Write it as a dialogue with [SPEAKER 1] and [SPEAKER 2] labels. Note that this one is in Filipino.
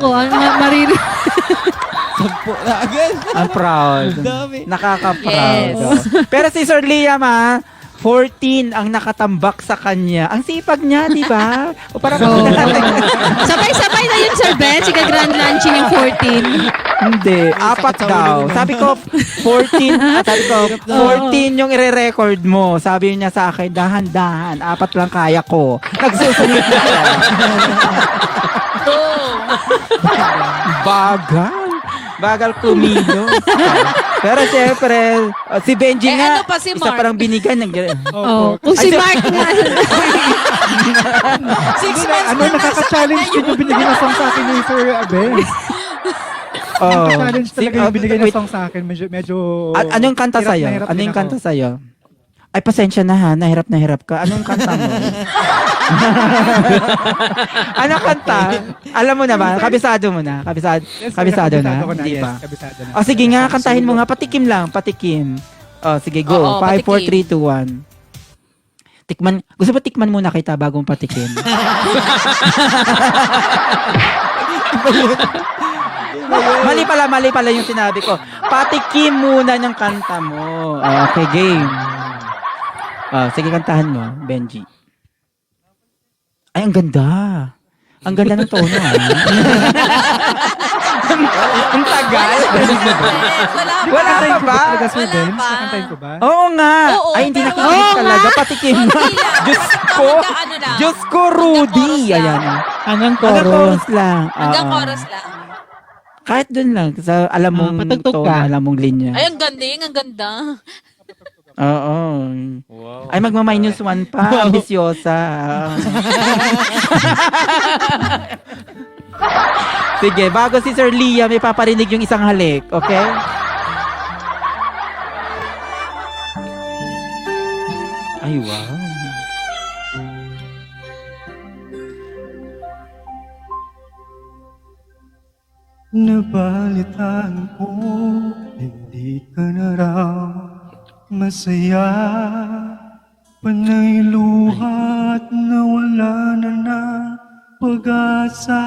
[SPEAKER 1] Ko, maririnig.
[SPEAKER 2] Sampo na agad.
[SPEAKER 3] Ang proud.
[SPEAKER 2] Dami.
[SPEAKER 3] Nakaka-proud.
[SPEAKER 1] Yes.
[SPEAKER 3] Pero si Sir Liam, 14 ang nakatambak sa kanya. Ang sipag niya, di ba? O parang
[SPEAKER 1] Sabay-sabay na yun, Sir Ben. Sige, grand launching yung 14.
[SPEAKER 3] Hindi, apat
[SPEAKER 2] sakit sa
[SPEAKER 3] daw.
[SPEAKER 2] ulo naman.
[SPEAKER 3] Sabi ko, 14 yung ire-record mo. Sabi niya sa akin, dahan-dahan, apat lang kaya ko. Nagsusunod na siya. Bagal kumilos. Pero siyempre, si Benji
[SPEAKER 4] Eh,
[SPEAKER 3] nga,
[SPEAKER 4] ano pa si
[SPEAKER 3] isa
[SPEAKER 4] Mark?
[SPEAKER 3] parang binigay.
[SPEAKER 1] Oh, kung si Mark nga.
[SPEAKER 4] 6 months
[SPEAKER 5] Ano, nakaka-challenge din yung binigay na song sa akin ni Sir Abel. Challenge talaga yung binigay na song sa akin. Medyo
[SPEAKER 3] Anong kanta
[SPEAKER 5] hirap na
[SPEAKER 3] sa'yo?
[SPEAKER 5] hirap
[SPEAKER 3] Ano
[SPEAKER 5] din
[SPEAKER 3] yung
[SPEAKER 5] ako.
[SPEAKER 3] kanta sa'yo? Ay, pasensya na ha. Na hirap ka. Anong kanta mo? Anong kanta? Alam mo na ba? Kabisado mo na.
[SPEAKER 5] Yes,
[SPEAKER 3] Kabisado na.
[SPEAKER 5] ko
[SPEAKER 3] Di
[SPEAKER 5] yes,
[SPEAKER 3] ba?
[SPEAKER 5] kabisado na.
[SPEAKER 3] O sige nga, kantahin mo nga. Patikim lang. Patikim. O sige, go.
[SPEAKER 4] Oo,
[SPEAKER 3] 5, 4,
[SPEAKER 4] patikim.
[SPEAKER 3] 3, 2, 1. Tikman. Gusto ba tikman muna kita bagong patikim? Mali pala yung sinabi ko. Patikim muna ng kanta mo. Okay, game. Sige, kantahan mo, Benji. Ay, ang ganda. Ang ganda ng tono, Ang tagal. Wala pa ba?
[SPEAKER 5] Talaga, Sir
[SPEAKER 4] Wala
[SPEAKER 5] Ben?
[SPEAKER 4] pa.
[SPEAKER 5] Kakantahin ko ba?
[SPEAKER 3] Oo nga.
[SPEAKER 4] Oo,
[SPEAKER 3] Ay, hindi
[SPEAKER 4] pero
[SPEAKER 3] nakikinig
[SPEAKER 4] oo
[SPEAKER 3] talaga. Patikim na. Diyos ko.
[SPEAKER 4] Ano lang.
[SPEAKER 3] Diyos ko, Rudy.
[SPEAKER 4] Hanggang chorus lang.
[SPEAKER 3] Ayan.
[SPEAKER 1] Hanggang
[SPEAKER 3] Hanggang chorus lang.
[SPEAKER 4] Hanggang
[SPEAKER 3] Oo.
[SPEAKER 4] chorus lang.
[SPEAKER 3] Kahit dun lang. Sa alam mong
[SPEAKER 1] patugtog
[SPEAKER 3] tono,
[SPEAKER 1] ka.
[SPEAKER 3] alam mong linya.
[SPEAKER 4] Ay, ang ganding, ang ganda.
[SPEAKER 3] Oo. Ay, magma-minus 1 pa. Ambisyosa. Sige, bago si Sir Liam, may paparinig yung isang halik. Okay? Ay, wow.
[SPEAKER 5] Nabalitaan ko, hindi ka na raw masaya. Panay luha at nawala na ng pag-asa.